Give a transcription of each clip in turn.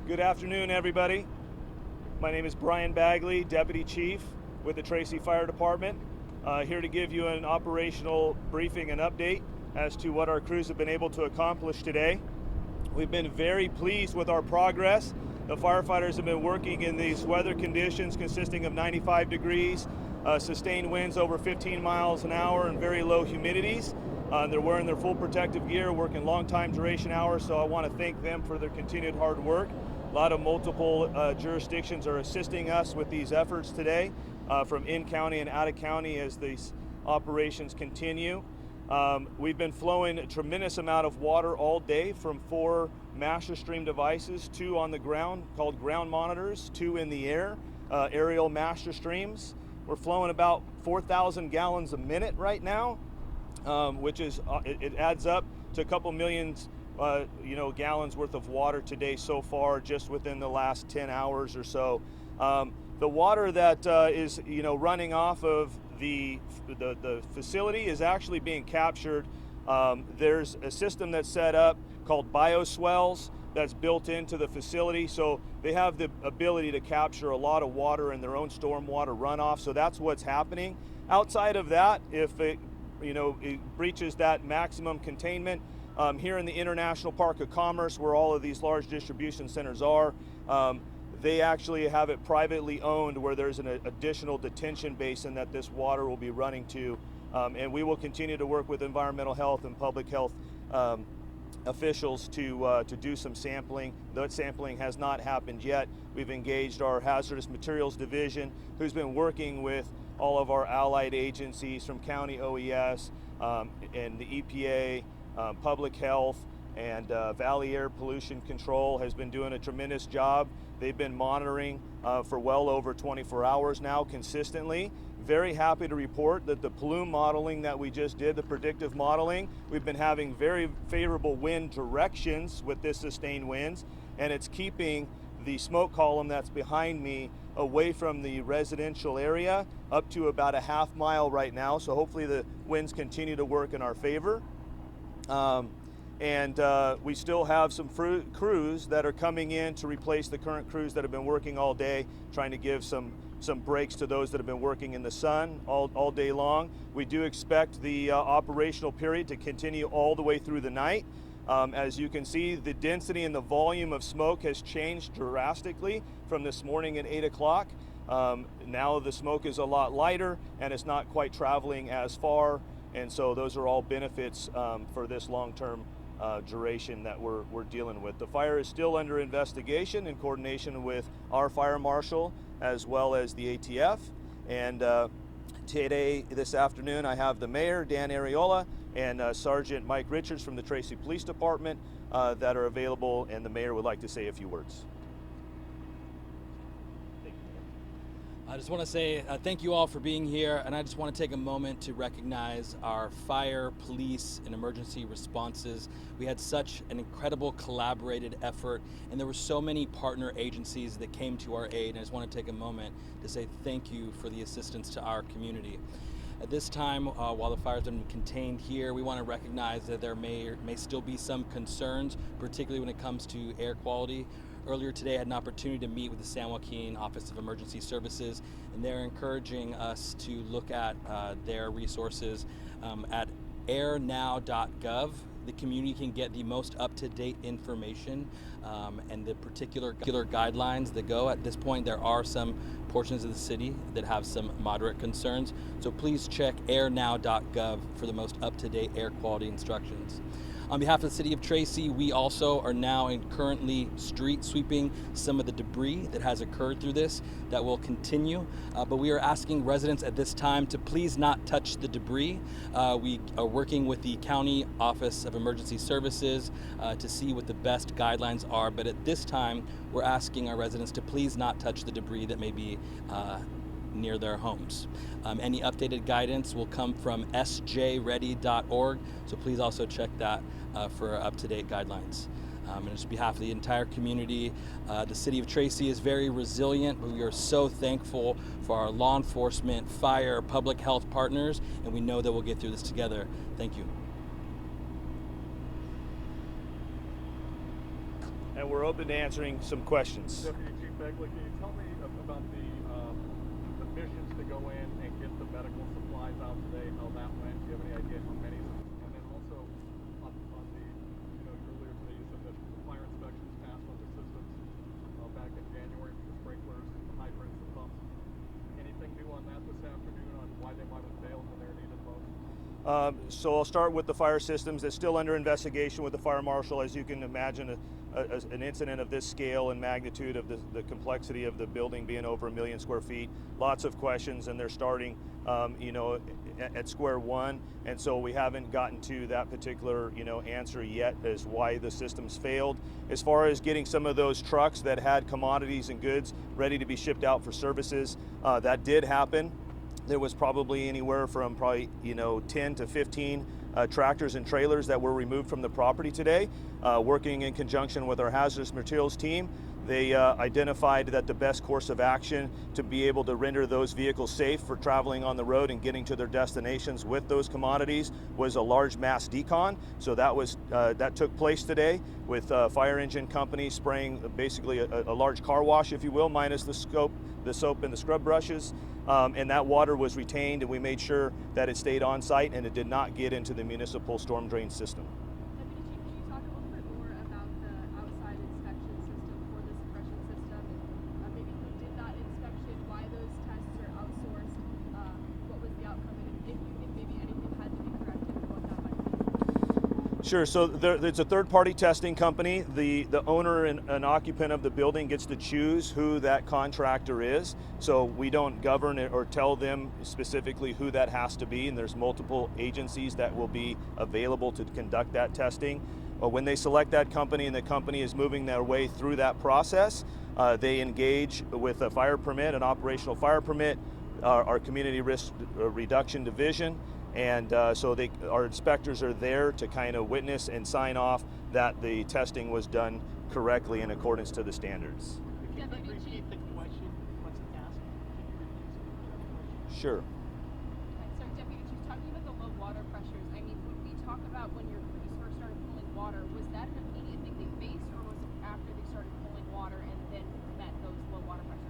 Good afternoon, everybody. My name is Brian Bagley, Deputy Chief with the Tracy Fire Department, here to give you an operational briefing and update as to what our crews have been able to accomplish today. We've been very pleased with our progress. The firefighters have been working in these weather conditions consisting of 95 degrees, sustained winds over 15 miles an hour, and very low humidities. They're wearing their full protective gear, working long time duration hours, so I want to thank them for their continued hard work. A lot of multiple jurisdictions are assisting us with these efforts today, from in-county and out-of-county as these operations continue. We've been flowing a tremendous amount of water all day from 4 master stream devices, 2 on the ground called ground monitors, 2 in the air, aerial master streams. We're flowing about 4,000 gallons a minute right now, which is, it adds up to a couple millions gallons worth of water today so far, just within the last 10 hours or so. The water that is running off of the facility is actually being captured. There's a system that's set up called bioswells that's built into the facility, so they have the ability to capture a lot of water in their own stormwater runoff. So that's what's happening. Outside of that, if it breaches that maximum containment, here in the International Park of Commerce, where all of these large distribution centers are, they actually have it privately owned, where there's an additional detention basin that this water will be running to. And we will continue to work with environmental health and public health officials to do some sampling. That sampling has not happened yet. We've engaged our hazardous materials division, who's been working with all of our allied agencies from county OES and the EPA, public health, and Valley Air Pollution Control has been doing a tremendous job. They've been monitoring for well over 24 hours now consistently. Very happy to report that the plume modeling that we just did, the predictive modeling, we've been having very favorable wind directions with this sustained winds, and it's keeping the smoke column that's behind me away from the residential area up to about a half mile right now. So hopefully the winds continue to work in our favor. We still have some crews that are coming in to replace the current crews that have been working all day, trying to give some breaks to those that have been working in the sun all day long. We do expect the operational period to continue all the way through the night. As you can see, the density and the volume of smoke has changed drastically from this morning at 8 o'clock. Now the smoke is a lot lighter and it's not quite traveling as far. And so those are all benefits for this long-term duration that we're dealing with. The fire is still under investigation in coordination with our fire marshal as well as the ATF. And this afternoon, I have the mayor, Dan Ariola, and Sergeant Mike Richards from the Tracy Police Department that are available, and the mayor would like to say a few words. I just want to say thank you all for being here, and I just want to take a moment to recognize our fire, police, and emergency responses. We had such an incredible collaborated effort, and there were so many partner agencies that came to our aid, and I just want to take a moment to say thank you for the assistance to our community. At this time, while the fire's been contained here, we want to recognize that there may still be some concerns, particularly when it comes to air quality. Earlier today, I had an opportunity to meet with the San Joaquin Office of Emergency Services, and they're encouraging us to look at their resources at airnow.gov. The community can get the most up-to-date information and the particular guidelines that go. At this point, there are some portions of the city that have some moderate concerns, so please check airnow.gov for the most up-to-date air quality instructions. On behalf of the City of Tracy, we also are now currently street sweeping some of the debris that has occurred through this. That will continue, but we are asking residents at this time to please not touch the debris. We are working with the County Office of Emergency Services to see what the best guidelines are, but at this time, we're asking our residents to please not touch the debris that may be near their homes. Any updated guidance will come from sjready.org, so please also check that for up-to-date guidelines. And on behalf of the entire community, the City of Tracy is very resilient. We are so thankful for our law enforcement, fire, public health partners, and we know that we'll get through this together. Thank you. and we're open to answering some questions. Deputy Chief Begley, can you tell me about the missions to go in and get the medical supplies out today, how that went? Do you have any idea how many? And then also on the, earlier today you said that the fire inspections passed on the systems back in January for the sprinklers, the hydrants, the pumps. Anything new on that this afternoon on why they might have failed when they're needed most? So I'll start with the fire systems. It's still under investigation with the fire marshal. As you can imagine, an incident of this scale and magnitude of the complexity of the building being over 1 million square feet, lots of questions, and they're starting at square one, and so we haven't gotten to that particular answer yet as why the systems failed. As far as getting some of those trucks that had commodities and goods ready to be shipped out for services, that did happen. There was probably anywhere from 10 to 15 tractors and trailers that were removed from the property today. Working in conjunction with our hazardous materials team, they identified that the best course of action to be able to render those vehicles safe for traveling on the road and getting to their destinations with those commodities was a large mass decon. So that took place today with fire engine companies spraying basically a large car wash, if you will, minus the soap and the scrub brushes. And that water was retained, and we made sure that it stayed on site and it did not get into the municipal storm drain system. Deputy Chief, could you talk a little bit more about the outside inspection system for the suppression system? Maybe who did that inspection, why those tests are outsourced, what was the outcome, and if you think maybe anything had to be corrected and what that might be? Sure, so it's a third-party testing company. The owner and occupant of the building gets to choose who that contractor is. So we don't govern it or tell them specifically who that has to be, and there's multiple agencies that will be available to conduct that testing. When they select that company and the company is moving their way through that process, they engage with a fire permit, an operational fire permit, our community risk reduction division, and so our inspectors are there to kind of witness and sign off that the testing was done correctly in accordance to the standards. If you could repeat the question, what's it asking? Can you repeat the question? Sure. So, Deputy Chief, talking about the low water pressures, I mean, when we talk about when your crews first started pulling water, was that an immediate thing they faced, or was it after they started pulling water and then met those low water pressures?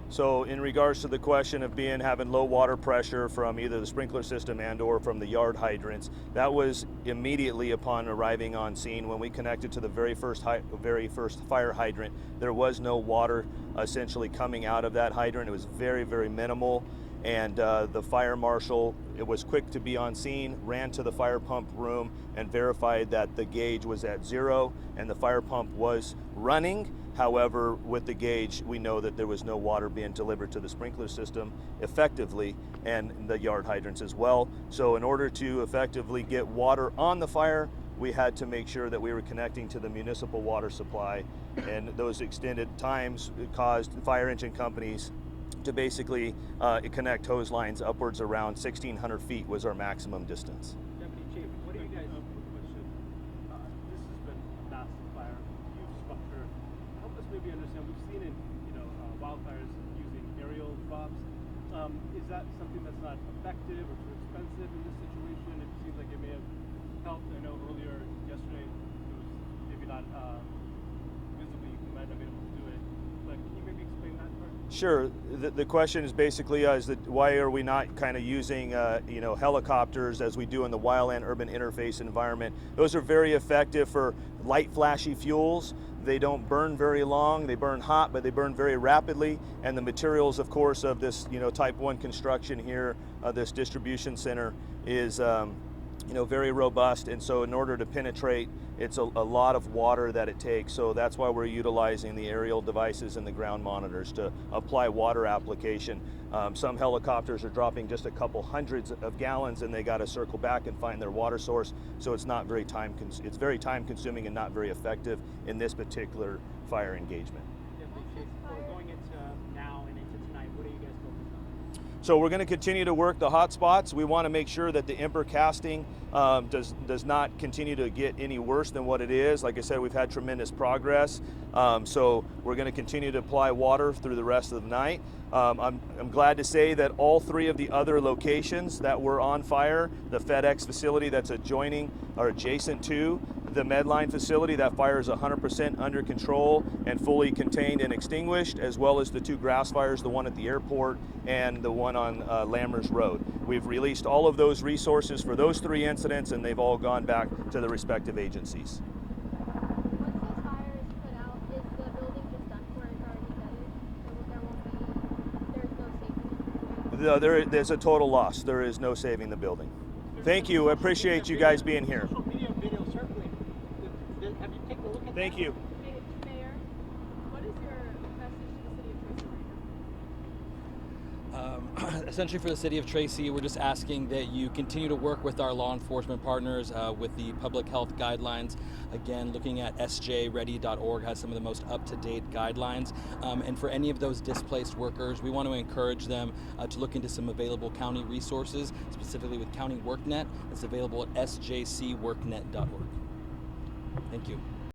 So in regards to the question of having low water pressure from either the sprinkler system and or from the yard hydrants, that was immediately upon arriving on scene. When we connected to the very first fire hydrant, there was no water essentially coming out of that hydrant. It was very, very minimal. And the fire marshal, it was quick to be on scene, ran to the fire pump room and verified that the gauge was at 0 and the fire pump was running. However, with the gauge, we know that there was no water being delivered to the sprinkler system effectively and the yard hydrants as well. So in order to effectively get water on the fire, we had to make sure that we were connecting to the municipal water supply, and those extended times caused fire engine companies to basically connect hose lines upwards around 1,600 feet was our maximum distance. Deputy Chief, what do you guys? Question. This has been a massive fire, huge structure. Help us maybe understand. We've seen in wildfires using aerial drops. Is that something that's not effective or too expensive in this situation? It seems like it may have helped. I know earlier yesterday it was maybe not visibly. You might not be able to do it. But can you maybe explain that part? Sure. The question is basically why are we not kind of using helicopters as we do in the wildland urban interface environment? Those are very effective for light flashy fuels. They don't burn very long. They burn hot, but they burn very rapidly. And the materials, of course, of this type 1 construction here, this distribution center is very robust, and so in order to penetrate, it's a lot of water that it takes. So that's why we're utilizing the aerial devices and the ground monitors to apply water application. Some helicopters are dropping just a couple hundreds of gallons, and they got to circle back and find their water source. So it's not very it's very time consuming and not very effective in this particular fire engagement. Deputy Chief, we're going into now and into tonight. What are you guys focused on? So we're going to continue to work the hot spots. We want to make sure that the ember casting does not continue to get any worse than what it is. Like I said, we've had tremendous progress. So we're going to continue to apply water through the rest of the night. I'm glad to say that all 3 of the other locations that were on fire, the FedEx facility that's adjoining or adjacent to the Medline facility. That fire is 100% under control and fully contained and extinguished, as well as the 2 grass fires, the one at the airport and the one on Lammers Road. We've released all of those resources for those 3 incidents, and they've all gone back to the respective agencies. Once the fire is put out, is the building just done for? It's already gutted? There's no safety? There's a total loss. There is no saving the building. Thank you. I appreciate you guys being here. Social media video circulating. Have you taken a look at Thank that? you. Mayor, what is your message to the city of Tracy right now? Essentially for the city of Tracy, we're just asking that you continue to work with our law enforcement partners with the public health guidelines. Again, looking at sjready.org has some of the most up-to-date guidelines. And for any of those displaced workers, we want to encourage them to look into some available county resources, specifically with County WorkNet. It's available at sjcworknet.org. Thank you.